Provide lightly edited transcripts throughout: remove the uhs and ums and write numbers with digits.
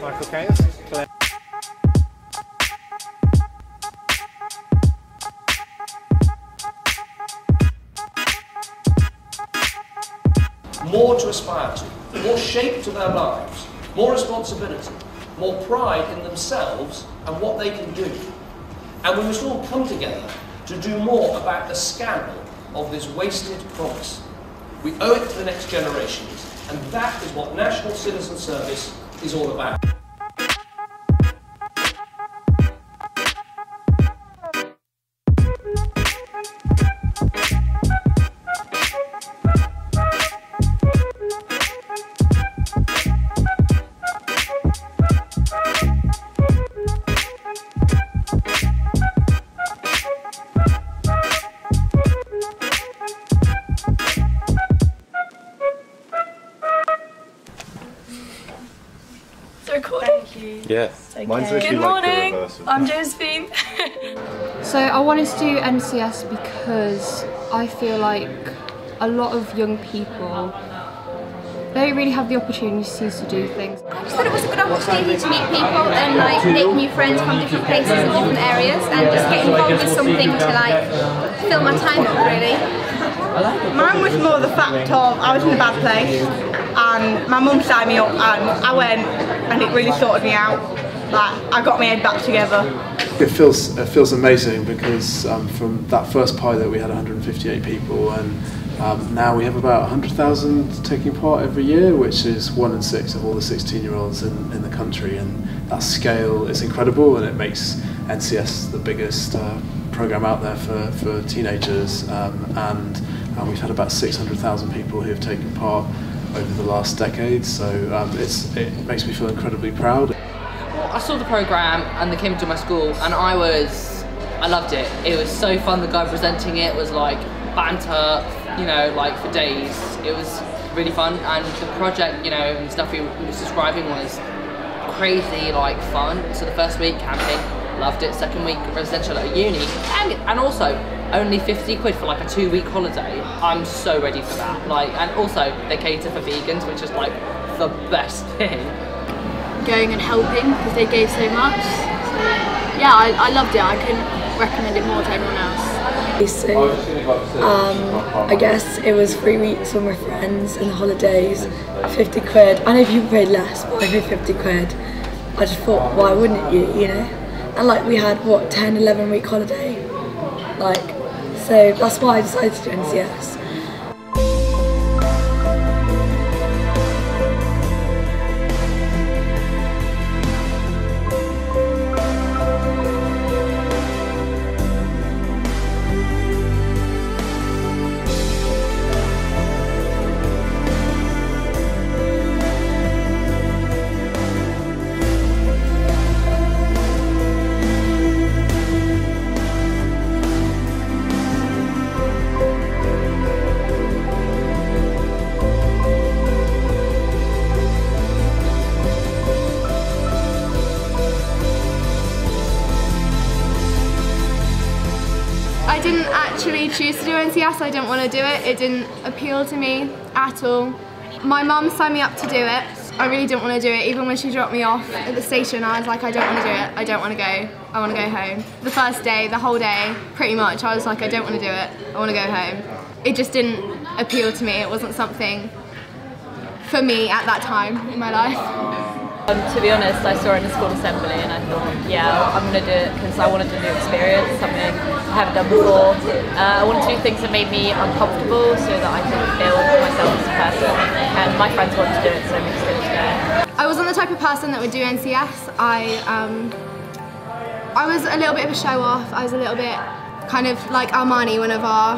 Michael Keynes. More to aspire to, more shape to their lives, more responsibility, more pride in themselves and what they can do. And we must all come together to do more about the scandal of this wasted promise. We owe it to the next generations, and that is what National Citizen Service is all about. Thank you. Yes. Okay. Mine's literally Good morning. I'm Josephine. So I wanted to do NCS because I feel like a lot of young people, they don't really have the opportunities to do things. I just thought it was a good opportunity to meet people and like make new friends from different places and different areas, and just get involved with something to like fill my time up really. Mine was more the fact of I was in a bad place and my mum signed me up and I went and it really sorted me out. Like, I got my head back together. It feels amazing because from that first pilot we had 158 people, and now we have about 100,000 taking part every year, which is 1 in 6 of all the 16-year-olds in the country, and that scale is incredible, and it makes NCS the biggest program out there for teenagers, and we've had about 600,000 people who have taken part over the last decade, so it makes me feel incredibly proud. Well, I saw the programme and they came to my school and I loved it. It was so fun. The guy presenting it was like banter, you know, like for days. It was really fun, and the project, you know, and stuff he was describing was crazy, like fun. So the first week camping, loved it. Second week residential at a uni, and also only 50 quid for like a 2-week holiday. I'm so ready for that. Like, and also they cater for vegans, which is like the best thing. Going and helping because they gave so much. So yeah, I loved it. I couldn't recommend it more to everyone else. So I guess it was 3 weeks with my friends and the holidays, 50 quid. I know people paid less, but I paid 50 quid. I just thought, why wouldn't you, you know? And like we had what, 10, 11 week holiday? Like, so that's why I decided to do NCS. I didn't actually choose to do NCS, I didn't want to do it. It didn't appeal to me at all. My mum signed me up to do it. I really didn't want to do it. Even when she dropped me off at the station, I was like, I don't want to do it. I don't want to go. I want to go home. The first day, the whole day, pretty much, I was like, I don't want to do it. I want to go home. It just didn't appeal to me. It wasn't something for me at that time in my life. To be honest, I saw it in a school assembly and I thought, yeah, I'm going to do it because I wanted a new experience, something I haven't done before. I wanted to do things that made me uncomfortable so that I could build myself as a person. And my friends wanted to do it, so we just did it together. I wasn't the type of person that would do NCS. I was a little bit of a show-off. I was a little bit kind of like Armani, one of our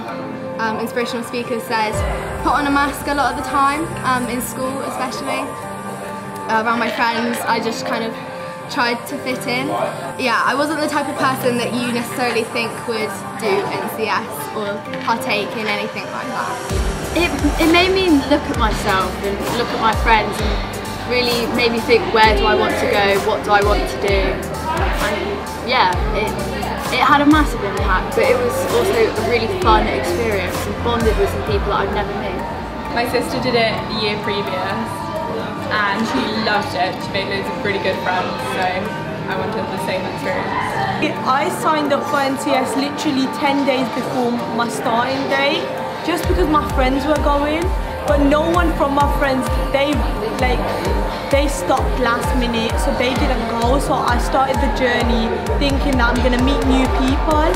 inspirational speakers, says, put on a mask a lot of the time, in school especially. Around my friends, I just kind of tried to fit in. Yeah, I wasn't the type of person that you necessarily think would do NCS or partake in anything like that. It made me look at myself and look at my friends and really made me think, where do I want to go, what do I want to do? And yeah, it had a massive impact, but it was also a really fun experience and bonded with some people that I've never met. My sister did it the year previous. and she loved it. She made loads of really good friends, so I wanted the same experience. I signed up for NCS literally 10 days before my starting day, just because my friends were going, but no one from my friends, they stopped last minute, so they didn't go. So I started the journey thinking that I'm gonna meet new people.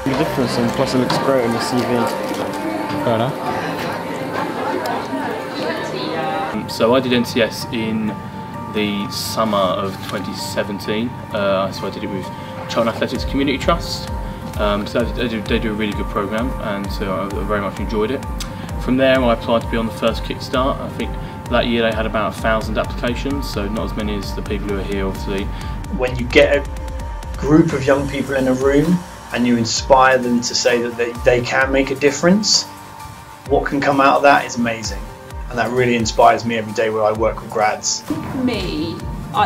The difference, and plus it looks great on your CV. Fair enough. So I did NCS in the summer of 2017. So I did it with Charlton Athletics Community Trust. So they do a really good programme, and so I very much enjoyed it. From there I applied to be on the first Kickstart. I think that year they had about 1,000 applications, so not as many as the people who are here obviously. When you get a group of young people in a room and you inspire them to say that they can make a difference, what can come out of that is amazing. And that really inspires me every day where I work with grads. For me,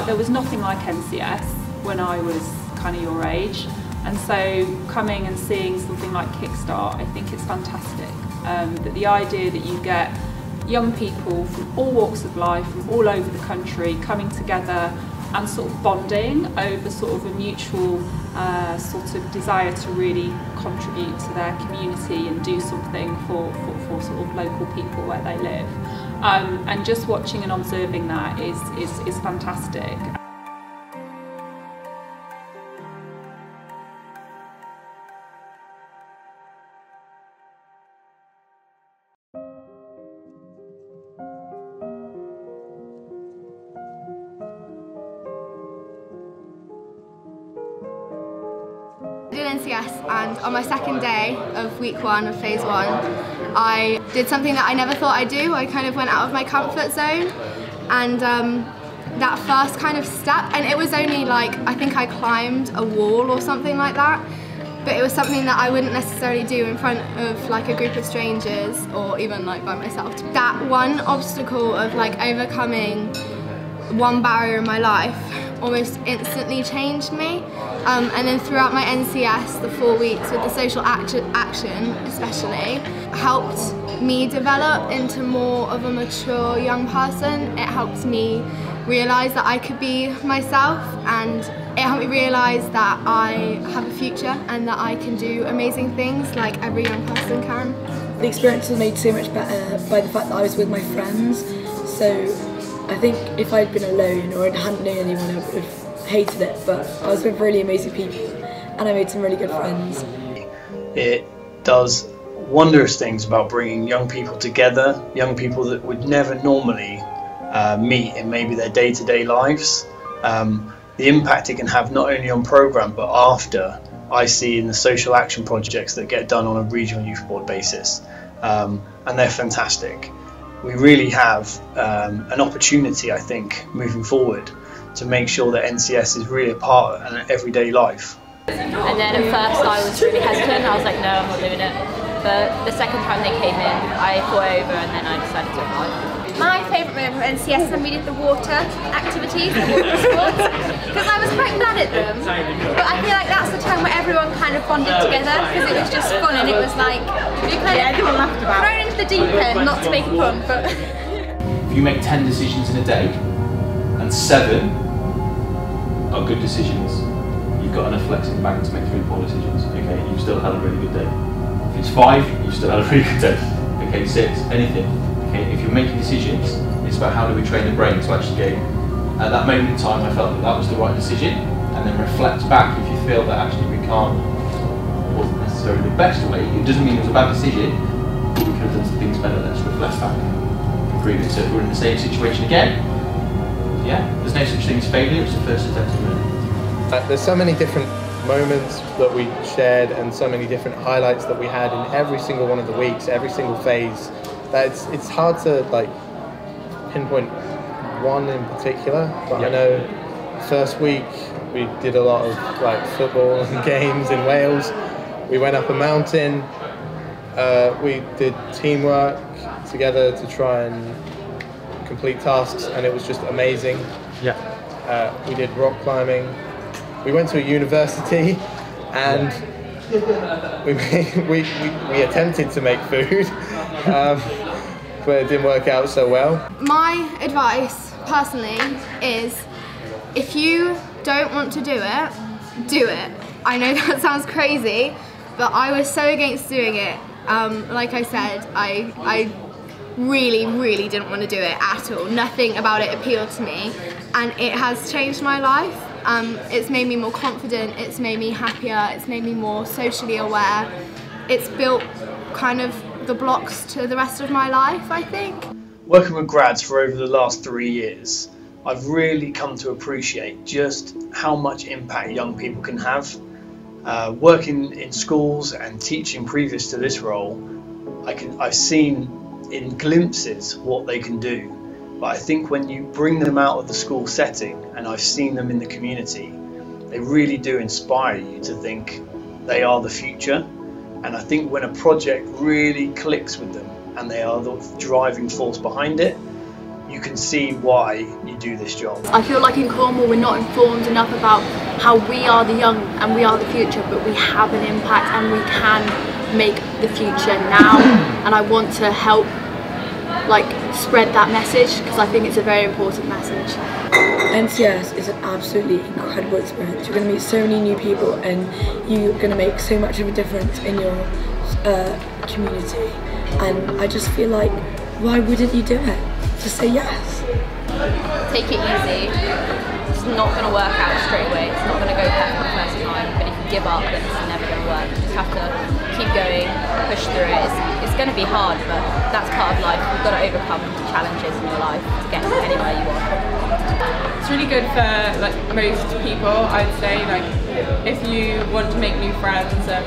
there was nothing like NCS when I was kind of your age, and so coming and seeing something like Kickstart, I think it's fantastic. That the idea that you get young people from all walks of life, from all over the country, coming together and sort of bonding over sort of a mutual sort of desire to really contribute to their community and do something for sort of local people where they live. And just watching and observing that is fantastic. I did NCS, and on my second day of week 1 of phase 1, I did something that I never thought I'd do. I kind of went out of my comfort zone, and that first kind of step, and it was only like, I think I climbed a wall or something like that, but it was something that I wouldn't necessarily do in front of like a group of strangers or even like by myself. That one obstacle of like overcoming one barrier in my life almost instantly changed me, and then throughout my NCS, the 4 weeks with the social action especially, helped me develop into more of a mature young person. It helped me realise that I could be myself, and it helped me realise that I have a future and that I can do amazing things like every young person can. The experience was made so much better by the fact that I was with my friends, so I think if I'd been alone or I hadn't known anyone, I would have hated it, but I was with really amazing people and I made some really good friends. It does wondrous things about bringing young people together, young people that would never normally meet in maybe their day-to-day lives. The impact it can have not only on programme but after, I see in the social action projects that get done on a regional youth board basis, and they're fantastic. We really have an opportunity, I think, moving forward to make sure that NCS is really a part of an everyday life. And then at first I was really hesitant, I was like, no, I'm not doing it. But the second time they came in, I thought over and then I decided to apply. My favourite moment of NCS is when we did the water activities, the water sports, because I was quite bad at them, but I feel like that's the time where everyone kind of bonded together, because it was just fun and it was like, you kind of thrown into the deep end, not to make it fun, but... If you make 10 decisions in a day, and 7 are good decisions, you've got enough flex in the bank to make 3 poor decisions. Okay, you've still had a really good day. If it's 5, you've still had a really good day. Okay, 6, anything. Okay, if you're making decisions, it's about how do we train the brain to actually go, at that moment in time I felt that that was the right decision, and then reflect back if you feel that actually we can't, wasn't necessarily the best way. It doesn't mean it was a bad decision, but we could have done some things better. Let's reflect back, improve it. So if we're in the same situation again, yeah, there's no such thing as failure, it's the first attempt to learn. There's so many different moments that we shared and so many different highlights that we had in every single one of the weeks, every single phase, that it's hard to like pinpoint one in particular, but I know first week we did a lot of like football and games in Wales. We went up a mountain, we did teamwork together to try and complete tasks, and it was just amazing. We did rock climbing. We went to a university, and we attempted to make food, but it didn't work out so well. My advice, personally, is if you don't want to do it, do it. I know that sounds crazy, but I was so against doing it. Like I said, I really didn't want to do it at all. Nothing about it appealed to me, and it has changed my life. It's made me more confident, it's made me happier, it's made me more socially aware. It's built kind of the blocks to the rest of my life, I think. Working with grads for over the last 3 years, I've really come to appreciate just how much impact young people can have. Working in schools and teaching previous to this role, I've seen in glimpses what they can do. But I think when you bring them out of the school setting, and I've seen them in the community, they really do inspire you to think they are the future. And I think when a project really clicks with them and they are the driving force behind it, you can see why you do this job. I feel like in Cornwall we're not informed enough about how we are the young and we are the future, but we have an impact and we can make the future now. And I want to help spread that message, because I think it's a very important message. NCS is an absolutely incredible experience. You're going to meet so many new people and you're going to make so much of a difference in your community, and I just feel like, why wouldn't you do it? Just say yes. Take it easy. It's not going to work out straight away. It's not going to go perfect the first time, but if you give up, then it's never going to work. You just have to keep going, push through it. It's going to be hard, but that's part of life. You've got to overcome challenges in your life to get anywhere you want. It's really good for most people, I'd say. If you want to make new friends and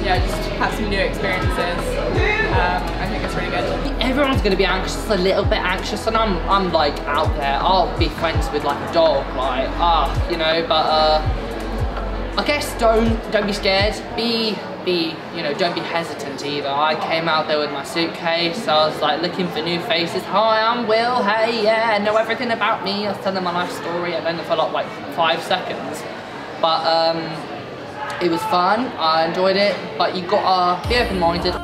just have some new experiences, I think it's really good. Everyone's going to be anxious, a little bit anxious, and I'm out there. I'll be friends with a dog, but I guess don't be scared. Don't be hesitant either. I came out there with my suitcase. I was looking for new faces. Hi, I'm Will. Hey, yeah, know everything about me. I was telling my life story. I've only for 5 seconds, but it was fun. I enjoyed it. But you gotta be open-minded.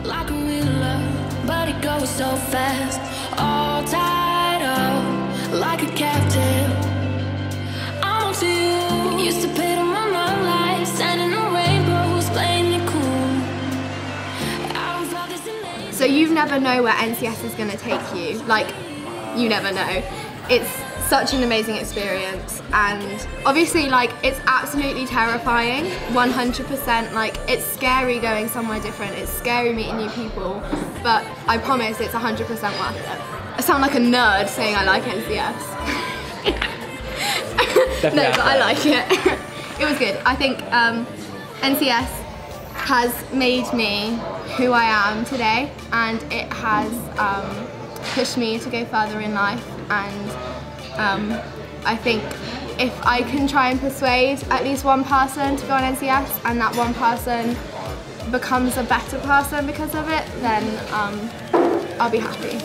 Like a real love, but it goes so fast. All tied up like a captive. I'm on to you. Used to pay on my love life, sending the rainbows, playing it cool. So you never know where NCS is going to take you. You never know. It's such an amazing experience, and obviously it's absolutely terrifying, 100%. It's scary going somewhere different, it's scary meeting new people, but I promise it's 100% worth it. I sound like a nerd saying I like NCS. No, but I like it. It was good. I think NCS has made me who I am today, and it has pushed me to go further in life, and I think if I can try and persuade at least one person to go on NCS, and that one person becomes a better person because of it, then I'll be happy.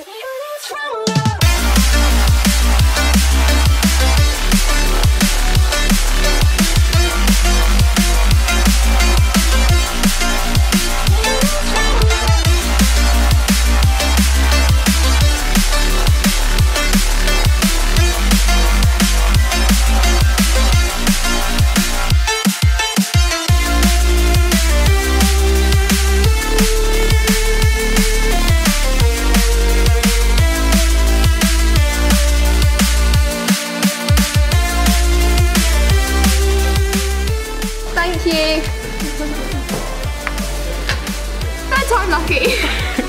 Thank you. Third time lucky.